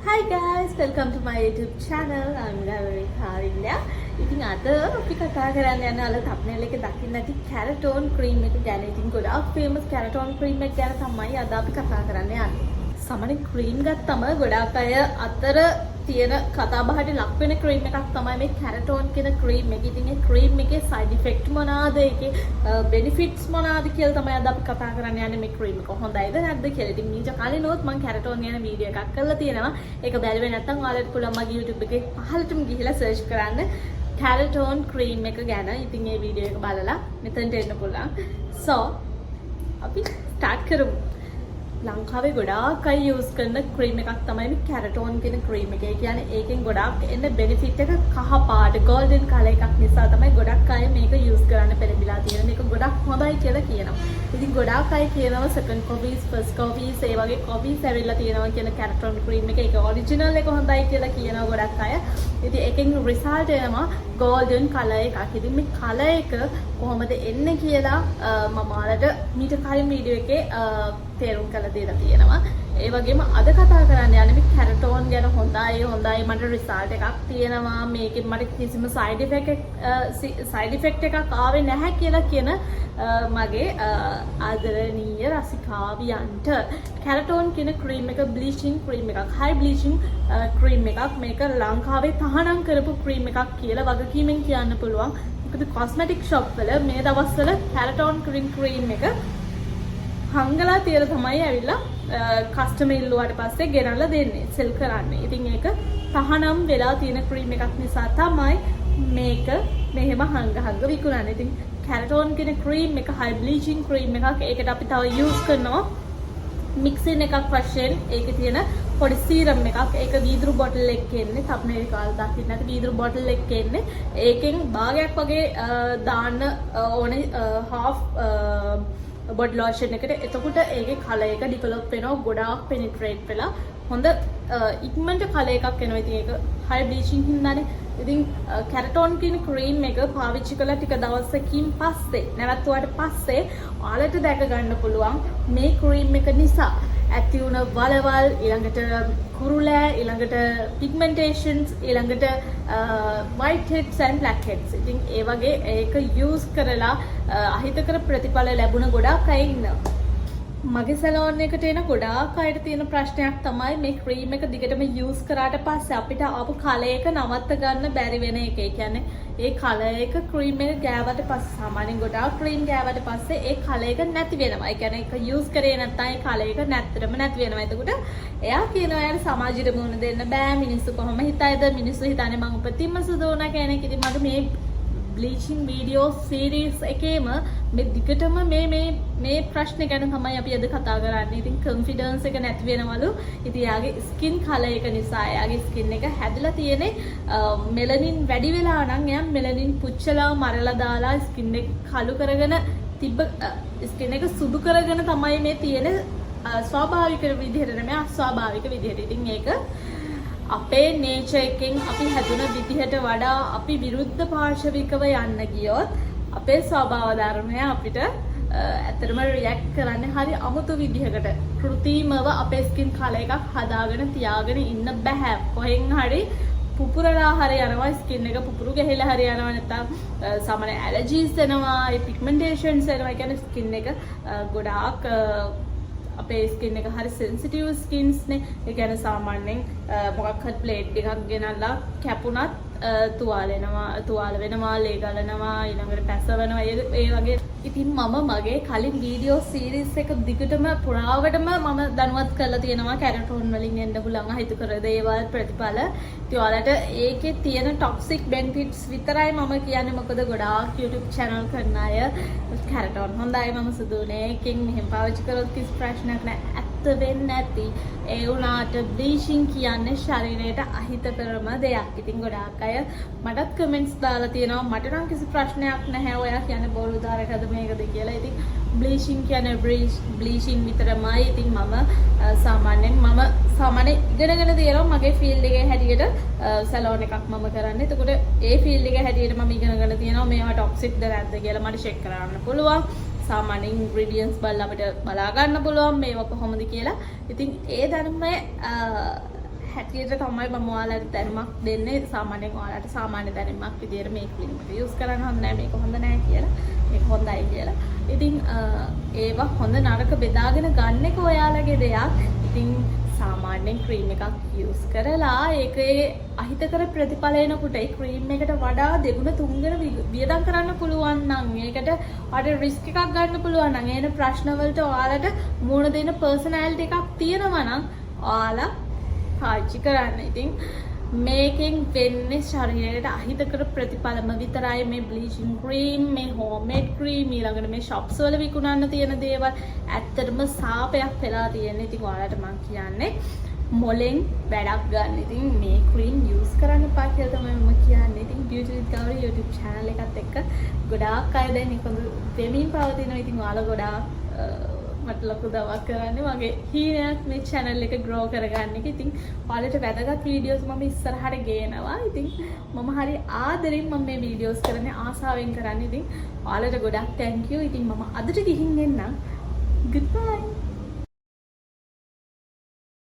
Hi guys, welcome to my YouTube channel. I'm Gavari Karinda. ඉතින් අද අපි කතා කරන්න යන අල thumbnail එකේ දකින්න ඇති Keratin cream එක ගැන. ඉතින් ගොඩාක් famous Keratin cream එක ගැන තමයි අද අපි කතා කරන්න යන්නේ. සමහර cream ගත්තම ගොඩාක් අය අතර තියෙන කතා බහට ලක් වෙන cream එකක් තමයි මේ Keratin කියන cream එක. ඉතින් මේ cream එකේ side effect මොනවාද? ඒකේ benefits මොනවාද කියලා තමයි අද අපි කතා කරන්න යන්නේ මේ cream එක. හොඳයිද නැද්ද කියලා. ඉතින් මීට කලිනුත් මම Keratin ගැන වීඩියෝ එකක් කරලා තියෙනවා. ඒක බැලුවේ නැත්නම් ඔයාලට පුළුවන් මගේ YouTube එකේ පහළටම ගිහිලා search කරන්න. Keratin cream එක ගැන. ඉතින් මේ වීඩියෝ එක බලලා මෙතනට එන්න පුළුවන්. So අපි start කරමු. ලංකාවේ ගොඩාක් අය යූස් කරන ක්‍රීම් එකක් තමයි මේ Keratin කියන ක්‍රීම් එක. ඒ කියන්නේ ඒකෙන් ගොඩාක් එන්න බෙනිෆිට් එක කහ පාට golden color එකක් නිසා තමයි ගොඩක් අය මේක යූස් කරන්න පෙළඹිලා තියෙන. මේක ගොඩක් හොඳයි කියලා කියනවා. ඉතින් ගොඩාක් අය කියනවා second copies first copies ඒ වගේ copies ඇවිල්ලා තියෙනවා කියන Keratin ක්‍රීම් එක. ඒක original එක හොඳයි කියලා කියනවා ගොඩක් අය. ඉතින් ඒකෙන් result එනවා golden color එකක්. ඉතින් මේ color එක කොහොමද එන්නේ කියලා මම ඔයාලට මීට කලින් වීඩියෝ එකේ තේරුම් කරලා දීලා තියෙනවා. ඒ වගේම අද කතා කරන්න යන්නේ මේ Keratin ගැන. හොඳයි මට result එකක් තියෙනවා. මේකෙන් මට කිසිම side effect එකක් ආවේ නැහැ කියලා කියන මගේ ආදරණීය රසිකාවියන්ට Keratin කියන cream එක bleaching cream එකක්. high bleaching cream එකක්. මේක ලංකාවේ තහනම් කරපු cream එකක් කියලා වගකීමෙන් කියන්න පුළුවන්. මොකද cosmetic shop වල මේ දවස්වල Keratin cream එක හංගලා තියලා තමයි ඇවිල්ලා කස්ටමර් ඉල්ලුවාට පස්සේ ගෙනල්ලා දෙන්නේ සෙල් කරන්නේ. ඉතින් ඒක තහනම් වෙලා තියෙන ක්‍රීම් එකක් නිසා තමයි මේක මෙහෙම හංග විකුණන්නේ. ඉතින් Keratin කියන ක්‍රීම් එක high bleaching ක්‍රීම් එකක්. ඒකට අපි තව යූස් කරනවා මික්සින් එකක් වශයෙන් ඒකේ තියෙන පොඩි සීරම් එකක්. ඒක වීදුරු බොටල් එකක එන්නේ. thumbnail කාල් දකින්න නැති වීදුරු බොටල් එකක එන්නේ. ඒකෙන් භාගයක් වගේ දාන්න ඕනේ half body lotion එකට. එතකොට ඒකේ color එක develop වෙනවා. ගොඩාක් penetrate වෙලා හොඳ ඉක්මනට color එකක් එනවා. ඉතින් ඒක high bleaching හින්දානේ. ඉතින් Keratin කියන cream එක පාවිච්චි කළා ටික දවසකින් පස්සේ නැවතුවාට පස්සේ ඔයාලට දැක ගන්න පුළුවන් මේ cream එක නිසා ඇති වුණ වලවල්, ඊළඟට කුරුලෑ, ඊළඟට pigmentations, ඊළඟට white heads and black heads. ඉතින් ඒ වගේ ඒක use කරලා අහිතකර ප්‍රතිඵල ලැබුණ ගොඩාක් අය ඉන්නවා. මගේ සැලෝන් එකට එන ගොඩාක් අයට තියෙන ප්‍රශ්නයක් තමයි මේ ක්‍රීම් එක දිගටම යූස් කරාට පස්සේ අපිට ආපු කලර් එක නවත්ත ගන්න බැරි වෙන එක. ඒ කියන්නේ ඒ කලර් එක ක්‍රීම් එක ගෑවට පස්සේ සාමාන්‍යයෙන් ගොඩාක් ක්‍රීම් ගෑවට පස්සේ ඒ කලර් එක නැති වෙනවා. ඒ කියන්නේ ඒක යූස් කරේ නැත්නම් ඒ කලර් එක නැත්තටම නැති වෙනවා. එතකොට එයා කියනවා යාර සමාජෙට මුණ දෙන්න බෑ. මිනිස්සු කොහොම හිතයිද? මිනිස්සු හිතන්නේ මම උපතින්ම සුදු වුණා කෙනෙක්. ඉතින් මට මේ bleaching video series එකේම මේ දිගටම මේ ප්‍රශ්නේ ගැන තමයි අපි අද කතා කරන්නේ. ඉතින් confidence එක නැති වෙනවලු. ඉතින් යාගේ skin color එක නිසා යාගේ skin එක හැදලා තියෙන්නේ melanin වැඩි වෙලා නම් එයා melanin පුච්චලා මරලා දාලා skin එක කළු කරගෙන තිබ්බ skin එක සුදු කරගෙන තමයි මේ තියෙන ස්වාභාවික විදිහට නෙමෙයි අස්වාභාවික විදිහට. ඉතින් ඒක අපේ nature එකෙන් අපි හැදුන විදිහට වඩා අපි විරුද්ධ පාර්ශවිකව යන්න ගියොත් අපේ ස්වභාව ධර්මය අපිට ඇත්තටම react කරන්නේ හරි අමුතු විදිහකට. කෘත්‍රිමව අපේ skin color එකක් හදාගෙන තියාගෙන ඉන්න බෑ. කොහෙන් හරි පුපුරලා හරි යනවා skin එක පුපුරු ගහලා හරි යනවා නැත්නම් සමහර allergies එනවා, pigmentations එනවා. ඒ කියන්නේ skin එක ගොඩාක් අපේ ස්කින් එක හරි සෙන්සිටිව් ස්කින්ස් නේ. ඒ කියන්නේ සාමාන්‍යයෙන් මොකක් හරි ප්ලේට් එකක් ගෙනල්ලා කැපුණත් තුවාල වෙනවා, ලේ ගලනවා, ඊළඟට පැසවෙනවා. ඒ වගේ. ඉතින් මම මගේ කලින් වීඩියෝ සීරීස් එක දිගටම පුරාවටම මම දැනුවත් කරලා තියෙනවා Keratin වලින් එන්න පුළුවන් අහිතකර දේවල් ප්‍රතිඵල. ඉතින් ඔයාලට ඒකේ තියෙන toxic benefits විතරයි මම කියන්නේ. මොකද ගොඩාක් YouTube channel කරන අය Keratin හොඳයි මම සුදුනේ එකෙන් මෙහෙම පාවිච්චි කරොත් කිසි ප්‍රශ්නයක් නැහැ. ඇත්ත වෙන්නේ නැති. ඒ වුණාට bleaching කියන්නේ ශරීරයට අහිතකරම දෙයක්. ඉතින් ගොඩාක් අය මටත් comments දාලා තියෙනවා මට නම් කිසි ප්‍රශ්නයක් නැහැ. ඔයා කියන්නේ බොරු දාරකද මේකද කියලා. ඉතින් bleaching කියන්නේ bleaching විතරමයි. ඉතින් මම සාමාන්‍යයෙන් ඉගෙනගෙන තියෙනවා මගේ field එකේ හැටියට සැලෝන් එකක් මම කරන්නේ. එතකොට ඒ field එකේ හැටියට මම ඉගෙනගෙන තියෙනවා මේවා toxic ද නැද්ද කියලා මට check කරන්න පුළුවන්. සාමාන්‍ය ingredients බලලා අපිට බලා ගන්න පුළුවන් මේවා කොහොමද කියලා. ඉතින් ඒ ධර්මයේ 60 හැටියට තමයි මම ඔයාලට දැනුමක් දෙන්නේ. සාමාන්‍යයෙන් ඔයාලට සාමාන්‍ය දැනුමක් විදියට මේ ක්‍රීම් එක යූස් කරන්න හොඳ නැහැ, මේක හොඳ නැහැ කියලා. මේක හොඳයි කියලා. ඉතින් ඒවා හොඳ නරක බෙදාගෙන ගන්න එක ඔයාලගේ දෙයක්. ඉතින් සාමාන්‍යයෙන් ක්‍රීම් එකක් යූස් කරලා ඒකේ අහිතකර ප්‍රතිඵල එනකොට ඒ ක්‍රීම් එකට වඩා දෙගුණ තුන්ගුණ වියදම් කරන්න පුළුවන් නම් ඒකට ඔයාලට රිස්ක් එකක් ගන්න පුළුවන් නම් එන ප්‍රශ්න වලට ඔයාලට මුහුණ දෙන පර්සනැලිටි එකක් තියෙනවා නම් ඔයාලා පාවිච්චි කරන්න. ඉතින් මේකෙන් වෙන්නේ ශරීරයට අහිතකර ප්‍රතිඵලම විතරයි. මේ බ්ලීචින් ක්‍රීම්, මේ හෝම්මේඩ් ක්‍රීම්, ඊළඟට මේ shops වල විකුණන්න තියෙන දේවල් ඇත්තටම සාපයක් වෙලා තියෙන. ඉතින් ඔයාලට මම කියන්නේ මොලෙන් වැඩක් ගන්න. ඉතින් මේ ක්‍රීම් යූස් කරන්න එපා කියලා තමයි මම කියන්නේ. ඉතින් beauty with Gauri YouTube channel එකත් එක්ක ගොඩාක් අය දැන් එකතු වෙමින් පවතිනවා. ඉතින් ඔයාලා ගොඩාක් මට ලොකු දවක් කරන්නේ මගේ හීනයක් මේ channel එක grow කරගන්න එක. ඉතින් ඔයාලට වැදගත් වීඩියෝස් මම ඉස්සරහට ගේනවා. ඉතින් මම හරි ආදරෙන් මම මේ වීඩියෝස් කරන්නේ, ආසාවෙන් කරන්නේ. ඉතින් ඔයාලට ගොඩක් thank you. ඉතින් මම අදට ගිහින් එන්නම්. goodbye.